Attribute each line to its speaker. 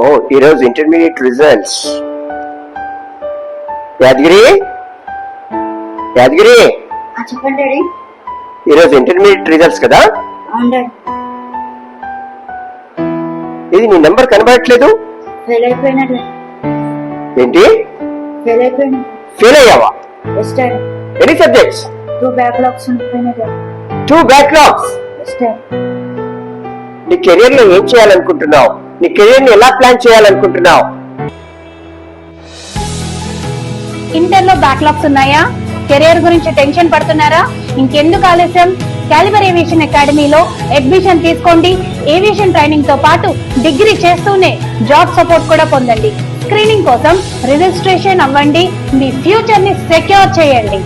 Speaker 1: ఓ ఈరోజు intermediate results. Yadagiri Yadagiri
Speaker 2: చెప్పండి daddy.
Speaker 1: ఈరోజు ఇంటర్మీడియట్ రిజల్ట్స్ కదా?
Speaker 2: అవును డాడీ.
Speaker 1: ఇది నీ నెంబర్ కనబడట్లేదు.
Speaker 2: ఫెయిల్ అయిపోయినా డాడీ.
Speaker 1: ఏంటి
Speaker 2: ఫెయిల్ అయిపోయినా.
Speaker 1: ఫెయిల్ అయ్యావా?
Speaker 2: Yes daddy.
Speaker 1: Any subjects?
Speaker 2: 2 backlogs ఉండిపోయినా డాడీ.
Speaker 1: 2 బ్యాక్లాగ్స్.
Speaker 2: Yes daddy.
Speaker 1: నీ కెరీర్ లో ఏం చేయాలనుకుంటున్నావు? నీ కెరీర్ ని ఎలా ప్లాన్ చేయాలనుకుంటున్నావు?
Speaker 3: ఇంటర్ లో బ్యాక్లాగ్స్ ఉన్నాయా? కెరియర్ గురించి టెన్షన్ పడుతున్నారా? ఇంకెందుకు ఆలస్యం? క్యాలిబర్ ఏవియేషన్ అకాడమీలో అడ్మిషన్ తీసుకోండి. ఏవియేషన్ ట్రైనింగ్ తో పాటు డిగ్రీ చేస్తూనే జాబ్ సపోర్ట్ కూడా పొందండి. స్క్రీనింగ్ కోసం రిజిస్ట్రేషన్ అవ్వండి. మీ ఫ్యూచర్ ని సెక్యూర్ చేయండి.